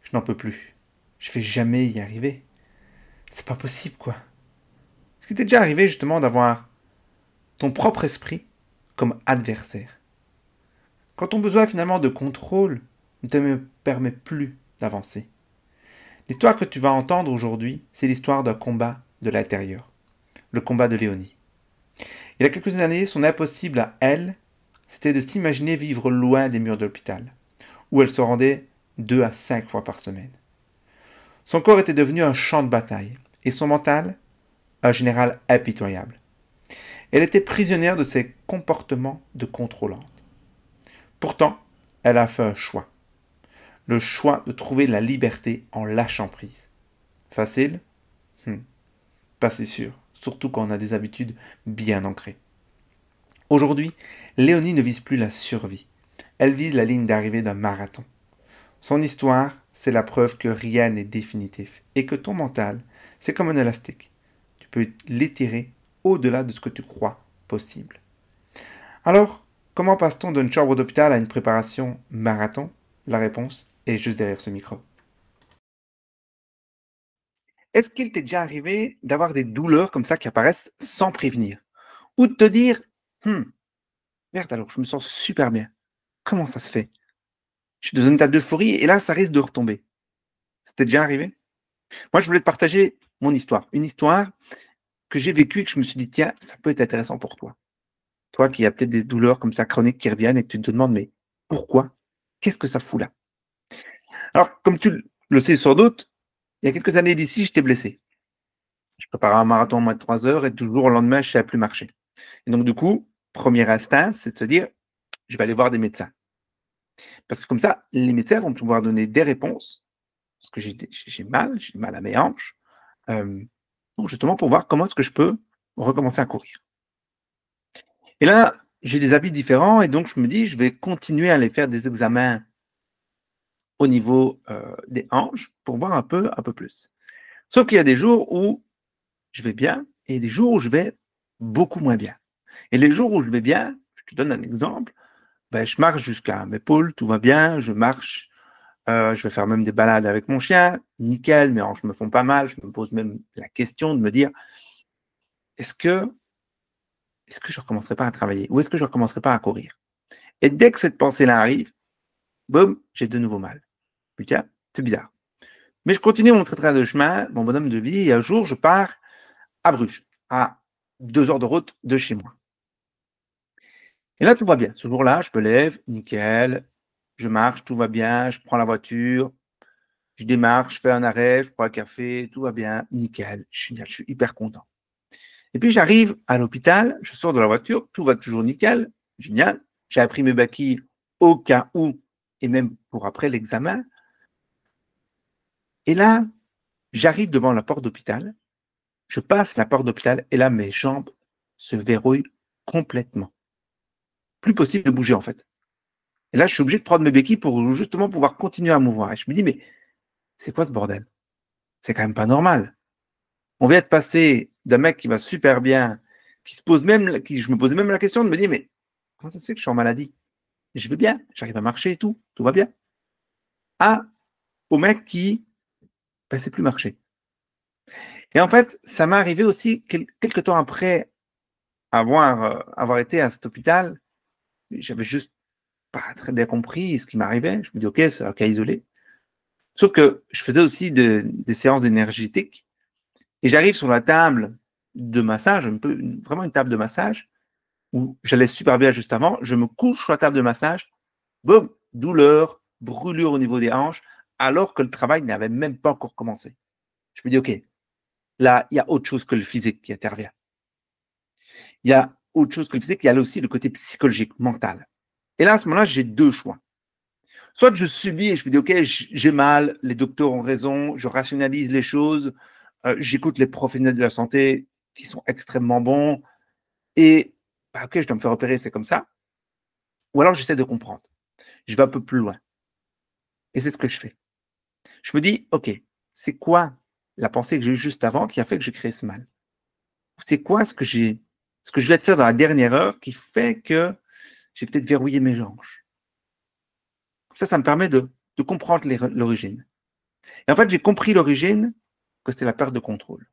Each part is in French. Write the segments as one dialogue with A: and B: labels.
A: Je n'en peux plus. Je vais jamais y arriver. C'est pas possible, quoi. Est-ce qu'il t'est déjà arrivé, justement, d'avoir ton propre esprit comme adversaire? Quand ton besoin, finalement, de contrôle ne te permet plus d'avancer. L'histoire que tu vas entendre aujourd'hui, c'est l'histoire d'un combat de l'intérieur. Le combat de Léonie. Il y a quelques années, son impossible à elle, c'était de s'imaginer vivre loin des murs de l'hôpital, où elle se rendait 2 à 5 fois par semaine. Son corps était devenu un champ de bataille, et son mental, un général impitoyable. Elle était prisonnière de ses comportements de contrôlante. Pourtant, elle a fait un choix. Le choix de trouver la liberté en lâchant prise. Facile? Pas si sûr, surtout quand on a des habitudes bien ancrées. Aujourd'hui, Léonie ne vise plus la survie. Elle vise la ligne d'arrivée d'un marathon. Son histoire, c'est la preuve que rien n'est définitif et que ton mental, c'est comme un élastique. Tu peux l'étirer au-delà de ce que tu crois possible. Alors, comment passe-t-on d'une chambre d'hôpital à une préparation marathon? La réponse est juste derrière ce micro. Est-ce qu'il t'est déjà arrivé d'avoir des douleurs comme ça qui apparaissent sans prévenir? Ou de te dire, hmm, merde alors, je me sens super bien. Comment ça se fait? Je suis dans un état d'euphorie et là, ça risque de retomber. Ça t'est déjà arrivé? Moi, je voulais te partager mon histoire. Une histoire que j'ai vécue et que je me suis dit, tiens, ça peut être intéressant pour toi. Toi qui as peut-être des douleurs comme ça chroniques qui reviennent et que tu te demandes, mais pourquoi? Qu'est-ce que ça fout là? Alors, comme tu le sais sans doute, il y a quelques années d'ici, j'étais blessé. Je préparais un marathon en moins de 3 heures et toujours au lendemain, je ne savais plus marcher. Et donc, du coup, premier instinct, c'est de se dire, je vais aller voir des médecins. Parce que comme ça, les médecins vont pouvoir donner des réponses, parce que j'ai mal à mes hanches, euh, justement pour voir comment est-ce que je peux recommencer à courir. Et là, j'ai des habits différents et donc je me dis, je vais continuer à aller faire des examens au niveau des hanches pour voir un peu plus. Sauf qu'il y a des jours où je vais bien et des jours où je vais beaucoup moins bien. Et les jours où je vais bien, je te donne un exemple, ben, je marche jusqu'à mes épaules, tout va bien, je marche, je vais faire même des balades avec mon chien, nickel, mes hanches me font pas mal, je me pose même la question de me dire, est-ce que, est-ce que je ne recommencerai pas à travailler ou est-ce que je ne recommencerai pas à courir? Et dès que cette pensée-là arrive, boum, j'ai de nouveau mal. Putain, c'est bizarre. Mais je continue mon train de chemin, mon bonhomme de vie, et un jour, je pars à Bruges, à 2 heures de route de chez moi. Et là, tout va bien. Ce jour-là, je me lève, nickel, je marche, tout va bien, je prends la voiture, je démarre, je fais un arrêt, je prends un café, tout va bien, nickel, je suis hyper content. Et puis j'arrive à l'hôpital, je sors de la voiture, tout va toujours nickel, génial. J'ai appris mes béquilles au cas où, et même pour après l'examen. Et là, j'arrive devant la porte d'hôpital, je passe la porte d'hôpital, et là, mes jambes se verrouillent complètement. Plus possible de bouger, en fait. Et là, je suis obligé de prendre mes béquilles pour justement pouvoir continuer à mouvoir. Et je me dis, mais c'est quoi ce bordel? C'est quand même pas normal. On vient de passer d'un mec qui va super bien, qui se pose même, qui, je me posais même la question de me dire, mais comment ça se fait que je suis en maladie? Je vais bien, j'arrive à marcher et tout va bien. À au mec qui ne sait plus marcher. Et en fait, ça m'est arrivé aussi quelques temps après avoir été à cet hôpital. J'avais juste pas très bien compris ce qui m'arrivait. Je me dis, ok, c'est un cas isolé. Sauf que je faisais aussi des séances d'énergétique et j'arrive sur la table de massage, vraiment une table de massage, où j'allais super bien juste avant. Je me couche sur la table de massage, boum, douleur, brûlure au niveau des hanches, alors que le travail n'avait même pas encore commencé. Je me dis, OK, là, il y a autre chose que le physique qui intervient. Il y a autre chose que le physique, il y a aussi le côté psychologique, mental. Et là, à ce moment-là, j'ai deux choix. Soit je subis et je me dis, OK, j'ai mal, les docteurs ont raison, je rationalise les choses, j'écoute les professionnels de la santé qui sont extrêmement bons et, bah, OK, je dois me faire opérer, c'est comme ça. Ou alors j'essaie de comprendre. Je vais un peu plus loin. Et c'est ce que je fais. Je me dis, OK, c'est quoi la pensée que j'ai eue juste avant qui a fait que j'ai créé ce mal? C'est quoi ce que je vais te faire dans la dernière heure qui fait que j'ai peut-être verrouillé mes hanches? Ça me permet de comprendre l'origine. Et en fait, j'ai compris l'origine, que c'était la perte de contrôle.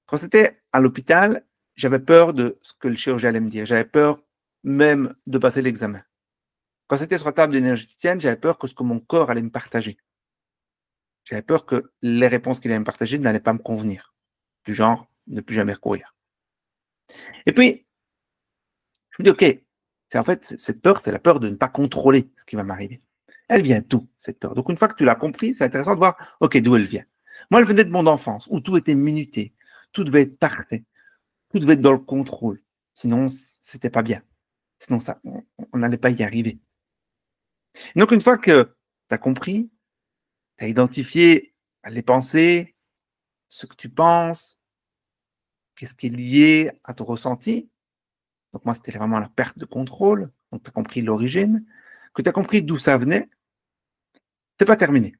A: Quand c'était à l'hôpital, j'avais peur de ce que le chirurgien allait me dire. J'avais peur même de passer l'examen. Quand c'était sur la table énergéticienne, j'avais peur que ce que mon corps allait me partager. J'avais peur que les réponses qu'il allait me partager n'allaient pas me convenir. Du genre, ne plus jamais recourir. Et puis, je me dis, OK, c'est en fait, cette peur, c'est la peur de ne pas contrôler ce qui va m'arriver. Elle vient d'où, cette peur? Donc, une fois que tu l'as compris, c'est intéressant de voir, OK, d'où elle vient. Moi, elle venait de mon enfance, où tout était minuté, tout devait être parfait, tout devait être dans le contrôle. Sinon, c'était pas bien. Sinon, ça, on n'allait pas y arriver. Donc, une fois que tu as compris, tu as identifié les pensées, ce que tu penses, qu'est-ce qui est lié à ton ressenti. Donc, moi, c'était vraiment la perte de contrôle. Donc, tu as compris l'origine, que tu as compris d'où ça venait, c'est pas terminé.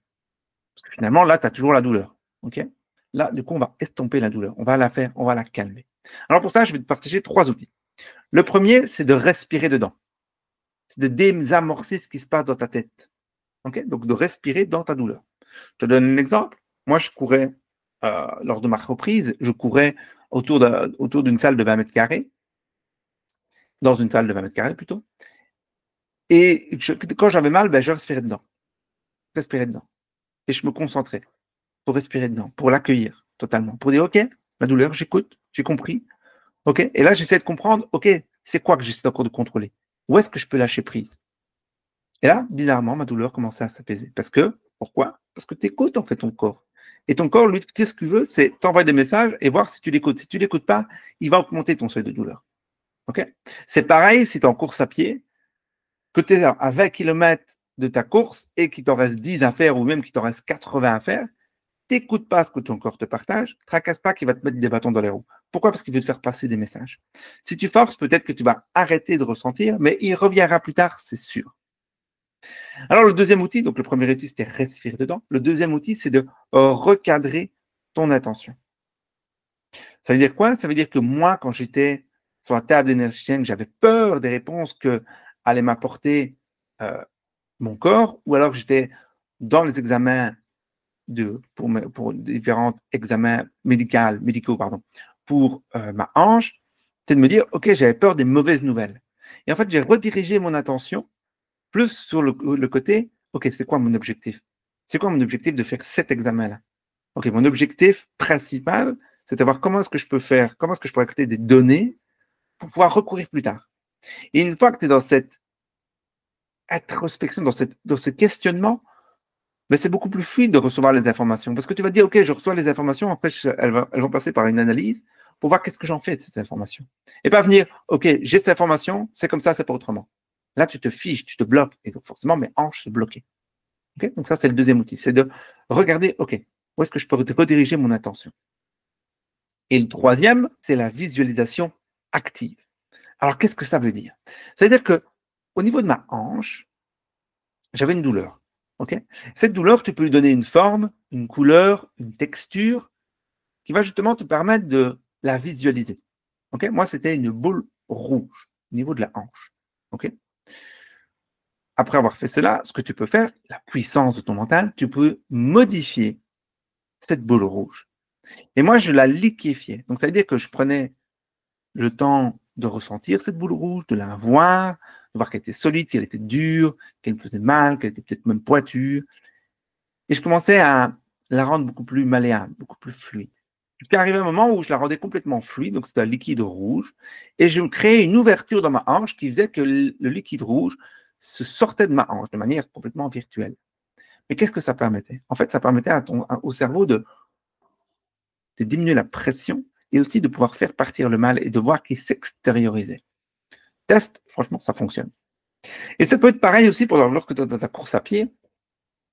A: Parce que finalement, là, tu as toujours la douleur. OK? Là, du coup, on va estomper la douleur. On va la faire, on va la calmer. Alors, pour ça, je vais te partager 3 outils. Le premier, c'est de respirer dedans. C'est de désamorcer ce qui se passe dans ta tête. OK? Donc, de respirer dans ta douleur. Je te donne un exemple. Moi, je courais, lors de ma reprise, je courais autour d'une salle de 20 mètres carrés, dans une salle de 20 mètres carrés plutôt. Et quand j'avais mal, ben, je respirais dedans. Respirais dedans. Et je me concentrais pour respirer dedans, pour l'accueillir totalement, pour dire, OK, la douleur, j'écoute, j'ai compris. OK? Et là, j'essaie de comprendre, OK, c'est quoi que j'essaie encore de contrôler? Où est-ce que je peux lâcher prise? Et là, bizarrement, ma douleur commençait à s'apaiser. Parce que, pourquoi? Parce que tu écoutes en fait ton corps. Et ton corps, lui, tu sais ce qu'il veut, c'est t'envoyer des messages et voir si tu l'écoutes. Si tu ne l'écoutes pas, il va augmenter ton seuil de douleur. OK? C'est pareil si tu es en course à pied, que tu es à 20 km de ta course et qu'il t'en reste 10 à faire ou même qu'il t'en reste 80 à faire, t'écoutes pas ce que ton corps te partage, tracasse pas qu'il va te mettre des bâtons dans les roues. Pourquoi? Parce qu'il veut te faire passer des messages. Si tu forces, peut-être que tu vas arrêter de ressentir, mais il reviendra plus tard, c'est sûr. Alors, le deuxième outil, donc le premier outil, c'était respirer dedans. Le deuxième outil, c'est de recadrer ton attention. Ça veut dire quoi? Ça veut dire que moi, quand j'étais sur la table énergétique, j'avais peur des réponses que allait m'apporter euh, mon corps, ou alors j'étais dans les examens pour différents examens médicaux, pour ma hanche, c'est de me dire, OK, j'avais peur des mauvaises nouvelles. Et en fait, j'ai redirigé mon attention plus sur le côté, OK, c'est quoi mon objectif? C'est quoi mon objectif de faire cet examen-là? OK, mon objectif principal, c'est de voir comment est-ce que je peux faire, comment est-ce que je pourrais collecter des données pour pouvoir recourir plus tard. Et une fois que tu es dans cette introspection, dans ce questionnement, mais c'est beaucoup plus fluide de recevoir les informations. Parce que tu vas dire, OK, je reçois les informations, après, elles vont passer par une analyse pour voir qu'est-ce que j'en fais de ces informations. Et pas venir, OK, j'ai cette information, c'est comme ça, c'est pas autrement. Là, tu te fiches, tu te bloques. Et donc, forcément, mes hanches se bloquent. OK? Donc, ça, c'est le deuxième outil. C'est de regarder, OK, où est-ce que je peux rediriger mon attention? Et le troisième, c'est la visualisation active. Alors, qu'est-ce que ça veut dire? Ça veut dire que au niveau de ma hanche, j'avais une douleur. OK? Cette douleur, tu peux lui donner une forme, une couleur, une texture qui va justement te permettre de la visualiser. OK? Moi, c'était une boule rouge au niveau de la hanche. OK? Après avoir fait cela, ce que tu peux faire, la puissance de ton mental, tu peux modifier cette boule rouge. Et moi, je la liquéfiais. Donc, ça veut dire que je prenais le temps de ressentir cette boule rouge, de la voir, de voir qu'elle était solide, qu'elle était dure, qu'elle me faisait mal, qu'elle était peut-être même pointue. Et je commençais à la rendre beaucoup plus malléable, beaucoup plus fluide. Jusqu'à arriver à un moment où je la rendais complètement fluide, donc c'était un liquide rouge, et je créais une ouverture dans ma hanche qui faisait que le liquide rouge se sortait de ma hanche de manière complètement virtuelle. Mais qu'est-ce que ça permettait? En fait, ça permettait au cerveau de diminuer la pression et aussi de pouvoir faire partir le mal et de voir qu'il s'extériorisait. Test, franchement, ça fonctionne. Et ça peut être pareil aussi lorsque tu es dans ta course à pied,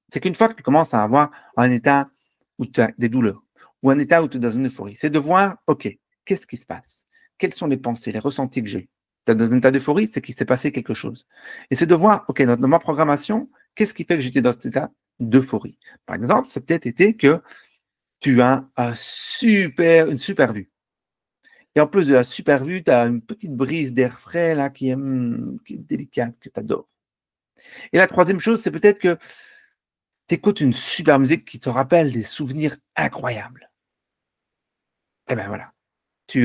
A: c'est qu'une fois que tu commences à avoir un état où tu as des douleurs, ou un état où tu es dans une euphorie, c'est de voir, OK, qu'est-ce qui se passe? Quelles sont les pensées, les ressentis que j'ai? Tu es dans un état d'euphorie, c'est qu'il s'est passé quelque chose. Et c'est de voir, OK, dans ma programmation, qu'est-ce qui fait que j'étais dans cet état d'euphorie? Par exemple, c'est peut-être été que tu as une super vue. Et en plus de la super vue, tu as une petite brise d'air frais là qui est délicate, que tu adores. Et la troisième chose, c'est peut-être que Tu écoutes une super musique qui te rappelle des souvenirs incroyables. Eh bien voilà, tu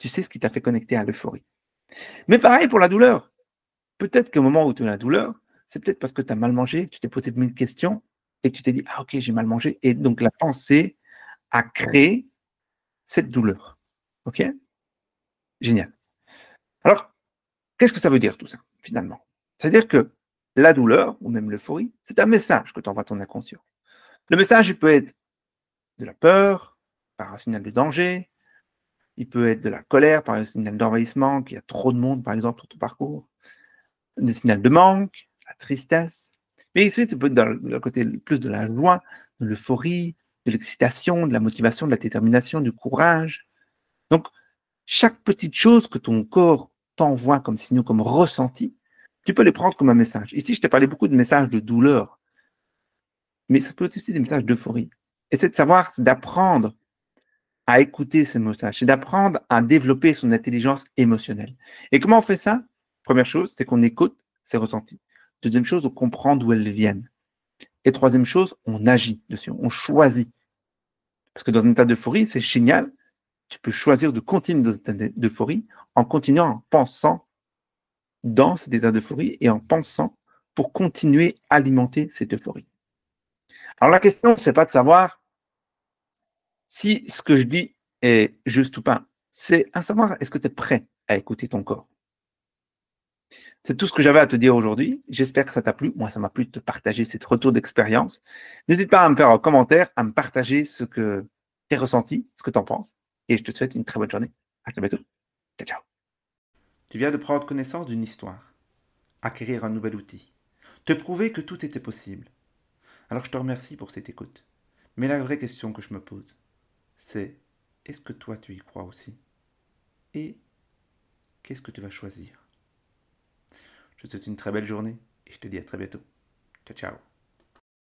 A: sais ce qui t'a fait connecter à l'euphorie. Mais pareil pour la douleur. Peut-être qu'au moment où tu as la douleur, c'est peut-être parce que tu as mal mangé, que tu t'es posé 1000 questions et que tu t'es dit: «Ah OK, j'ai mal mangé» et donc la pensée a créé cette douleur. OK? Génial. Alors, qu'est-ce que ça veut dire tout ça, finalement? C'est-à-dire que la douleur ou même l'euphorie, c'est un message que t'envoie ton inconscient. Le message, il peut être de la peur, par un signal de danger, il peut être de la colère, par un signal d'envahissement, qu'il y a trop de monde, par exemple, sur ton parcours, des signaux de manque, la tristesse. Mais ici, tu peux être dans le côté plus de la joie, de l'euphorie, de l'excitation, de la motivation, de la détermination, du courage. Donc, chaque petite chose que ton corps t'envoie comme signaux, comme ressenti, tu peux les prendre comme un message. Ici, je t'ai parlé beaucoup de messages de douleur, mais ça peut être aussi des messages d'euphorie. Et c'est de savoir, c'est d'apprendre à écouter ces messages, c'est d'apprendre à développer son intelligence émotionnelle. Et comment on fait ça? Première chose, c'est qu'on écoute ses ressentis. Deuxième chose, on comprend d'où elles viennent. Et troisième chose, on agit dessus, on choisit. Parce que dans un état d'euphorie, c'est génial, tu peux choisir de continuer dans cet état d'euphorie en continuant en pensant dans cet état d'euphorie et en pensant pour continuer à alimenter cette euphorie. Alors la question, c'est pas de savoir si ce que je dis est juste ou pas, c'est à savoir est-ce que tu es prêt à écouter ton corps. C'est tout ce que j'avais à te dire aujourd'hui. J'espère que ça t'a plu. Moi, ça m'a plu de te partager cette retour d'expérience. N'hésite pas à me faire un commentaire, à me partager ce que tu as ressenti, ce que tu en penses. Et je te souhaite une très bonne journée. À très bientôt. Ciao, ciao. Tu viens de prendre connaissance d'une histoire, acquérir un nouvel outil, te prouver que tout était possible. Alors je te remercie pour cette écoute. Mais la vraie question que je me pose, c'est est-ce que toi tu y crois aussi? Et qu'est-ce que tu vas choisir? Je te souhaite une très belle journée et je te dis à très bientôt. Ciao, ciao.